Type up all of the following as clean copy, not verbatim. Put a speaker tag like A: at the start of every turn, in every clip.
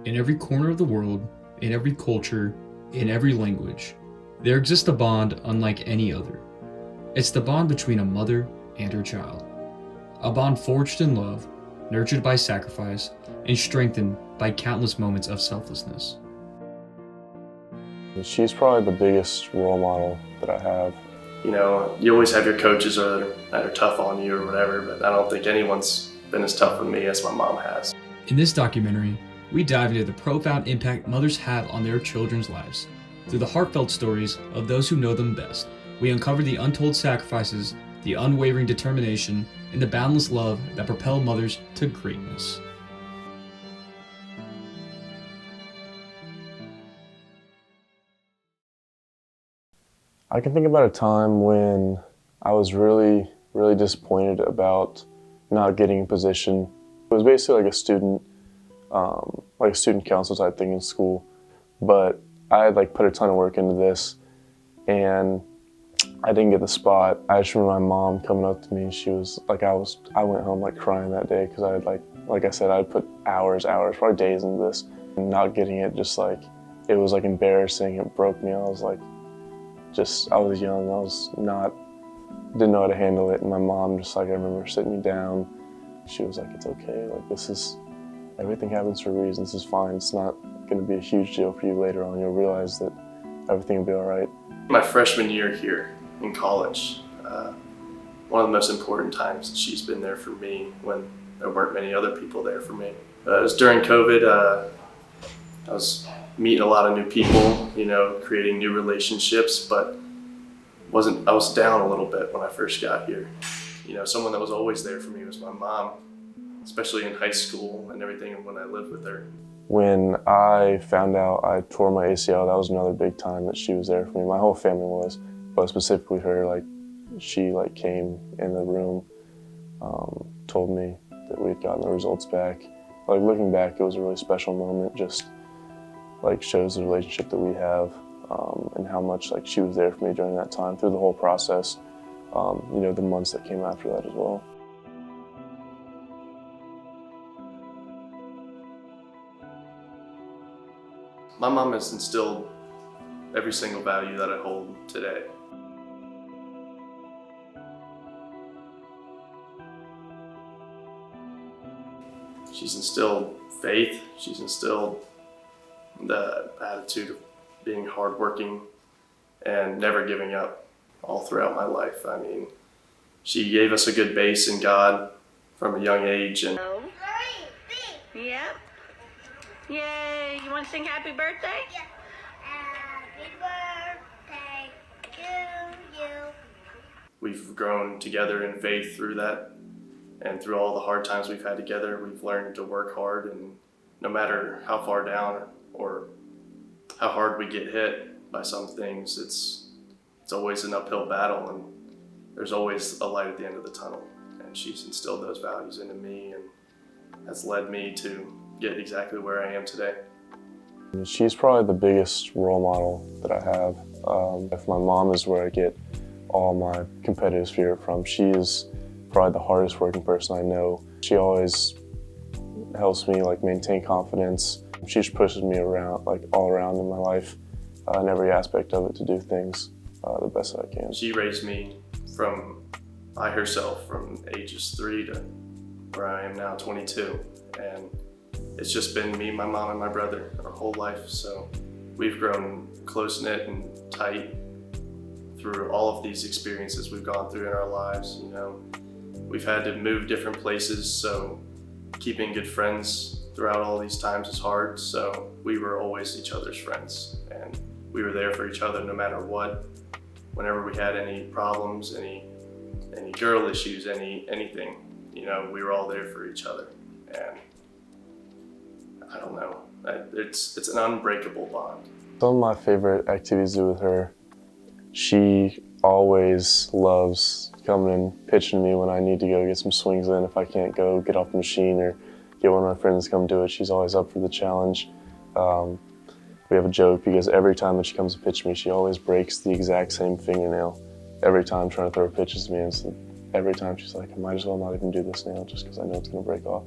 A: In every corner of the world, in every culture, in every language, there exists a bond unlike any other. It's the bond between a mother and her child. A bond forged in love, nurtured by sacrifice, and strengthened by countless moments of selflessness.
B: She's probably the biggest role model that I have.
C: You know, you always have your coaches that are tough on you or whatever, but I don't think anyone's been as tough with me as my mom has.
A: In this documentary, we dive into the profound impact mothers have on their children's lives. Through the heartfelt stories of those who know them best, we uncover the untold sacrifices, the unwavering determination, and the boundless love that propel mothers to greatness.
B: I can think about a time when I was really disappointed about not getting a position. It was basically like a student council type thing in school, but I had put a ton of work into this and I didn't get the spot. I just remember my mom coming up to me. She was I went home crying that day because I had like I said, I'd put hours, probably days into this, and not getting it it was embarrassing. It broke me. I was young. Didn't know how to handle it. And my mom I remember sitting me down. She was like, "It's okay. Everything happens for a reason. This is fine. It's not going to be a huge deal for you later on. You'll realize that everything will be all right."
C: My freshman year here in college, one of the most important times that she's been there for me when there weren't many other people there for me. It was during COVID. I was meeting a lot of new people, creating new relationships, but I was down a little bit when I first got here. Someone that was always there for me was my mom, especially in high school and everything when I lived with her.
B: When I found out I tore my ACL, that was another big time that she was there for me. My whole family was, but specifically her, she came in the room, told me that we'd gotten the results back. Looking back, it was a really special moment, just shows the relationship that we have, and how much she was there for me during that time, through the whole process, the months that came after that as well.
C: My mom has instilled every single value that I hold today. She's instilled faith. She's instilled the attitude of being hardworking and never giving up all throughout my life. I mean, she gave us a good base in God from a young age. And
D: yep. Yay! You want to sing happy birthday?
E: Yeah. Happy birthday to you.
C: We've grown together in faith through that. And through all the hard times we've had together, we've learned to work hard, and no matter how far down or how hard we get hit by some things, it's always an uphill battle, and there's always a light at the end of the tunnel. And she's instilled those values into me and has led me to get exactly where I am today.
B: She's probably the biggest role model that I have. If my mom is where I get all my competitive spirit from, she is probably the hardest working person I know. She always helps me maintain confidence. She just pushes me around, all around in my life, in every aspect of it, to do things the best that I can.
C: She raised me by herself from ages 3 to where I am now, 22. And it's just been me, my mom, and my brother our whole life. So we've grown close-knit and tight through all of these experiences we've gone through in our lives. We've had to move different places, so keeping good friends throughout all these times is hard. So we were always each other's friends, and we were there for each other no matter what. Whenever we had any problems, any girl issues, anything, we were all there for each other. And I don't know, it's an unbreakable bond.
B: Some of my favorite activities to do with her, she always loves coming and pitching to me when I need to go get some swings in. If I can't go get off the machine or get one of my friends to come do it, she's always up for the challenge. We have a joke because every time that she comes to pitch me, she always breaks the exact same fingernail every time trying to throw pitches to me. And so every time she's like, I might as well not even do this nail just because I know it's going to break off.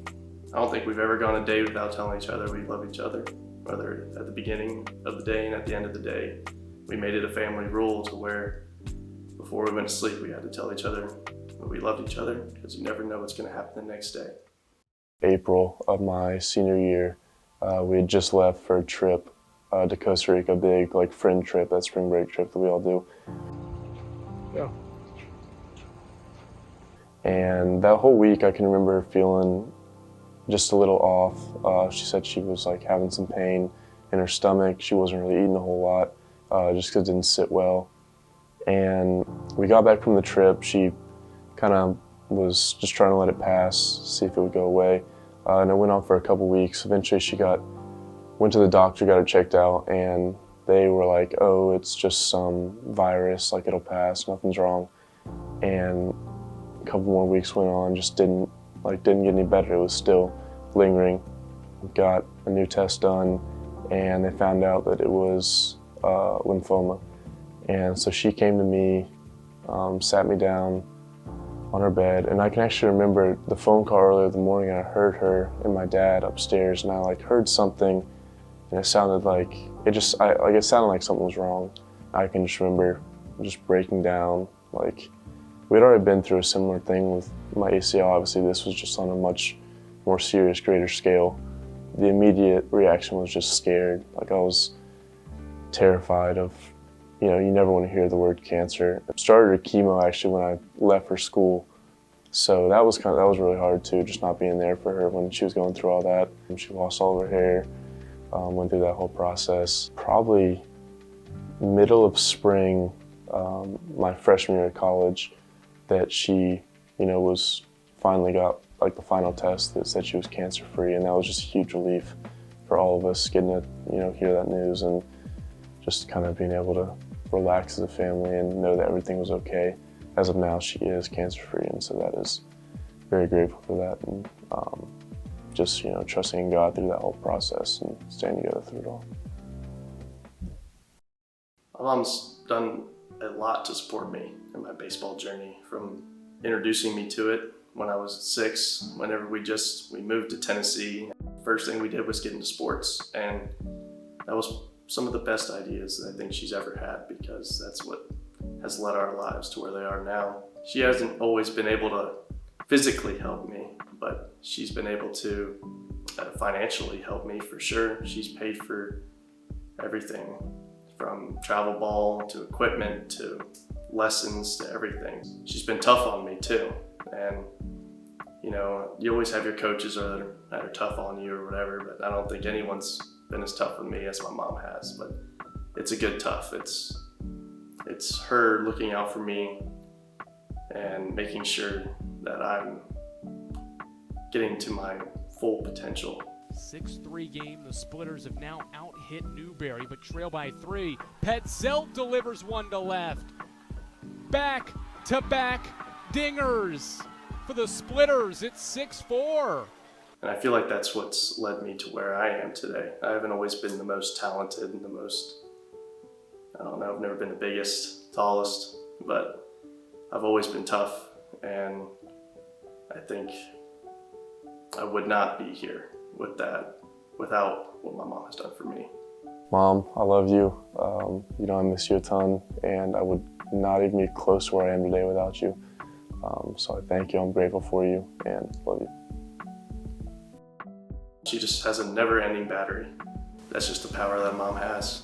C: I don't think we've ever gone a day without telling each other we love each other, whether at the beginning of the day and at the end of the day. We made it a family rule to where before we went to sleep, we had to tell each other that we loved each other, because you never know what's going to happen the next day.
B: April of my senior year, we had just left for a trip to Costa Rica, a big like friend trip, that spring break trip that we all do.
F: Yeah.
B: And that whole week I can remember feeling just a little off. She said she was like having some pain in her stomach. She wasn't really eating a whole lot, just because it didn't sit well. And we got back from the trip. She kind of was just trying to let it pass, see if it would go away. And it went on for a couple weeks. Eventually she went to the doctor, got her checked out, and they were like, oh, it's just some virus, like it'll pass, nothing's wrong. And a couple more weeks went on, just didn't get any better. It was still lingering. Got a new test done, and they found out that it was lymphoma. And so she came to me, sat me down on her bed, and I can actually remember the phone call earlier in the morning. I heard her and my dad upstairs, and I like heard something, and it sounded like it sounded like something was wrong. I can just remember just breaking down. Like, we'd already been through a similar thing with my ACL. Obviously, this was just on a much more serious, greater scale. The immediate reaction was just scared. Like, I was terrified of, you never want to hear the word cancer. I started her chemo actually when I left for school. So that was really hard too, just not being there for her when she was going through all that. She lost all of her hair, went through that whole process. Probably middle of spring, my freshman year of college, that she, was finally got like the final test that said she was cancer-free, and that was just a huge relief for all of us getting to, hear that news, and just kind of being able to relax as a family and know that everything was okay. As of now, she is cancer-free, and so that is very grateful for that, and just trusting in God through that whole process and staying together through it all.
C: My mom's done a lot to support me in my baseball journey, from introducing me to it when I was 6. Whenever we moved to Tennessee, first thing we did was get into sports, and that was some of the best ideas that I think she's ever had, because that's what has led our lives to where they are now. She hasn't always been able to physically help me, but she's been able to financially help me for sure. She's paid for everything, from travel ball to equipment to lessons to everything. She's been tough on me too. And you always have your coaches that are tough on you or whatever, but I don't think anyone's been as tough with me as my mom has. But it's a good tough. It's her looking out for me and making sure that I'm getting to my full potential.
F: 6-3 game. The Splitters have now out-hit Newberry, but trail by 3. Petzelt delivers one to left. Back-to-back dingers for the Splitters. It's 6-4.
C: And I feel like that's what's led me to where I am today. I haven't always been the most talented and I've never been the biggest, tallest, but I've always been tough, and I think I would not be here without what my mom has done for me.
B: Mom, I love you. I miss you a ton, and I would not even be close to where I am today without you. So I thank you, I'm grateful for you, and love you.
C: She just has a never-ending battery. That's just the power that mom has.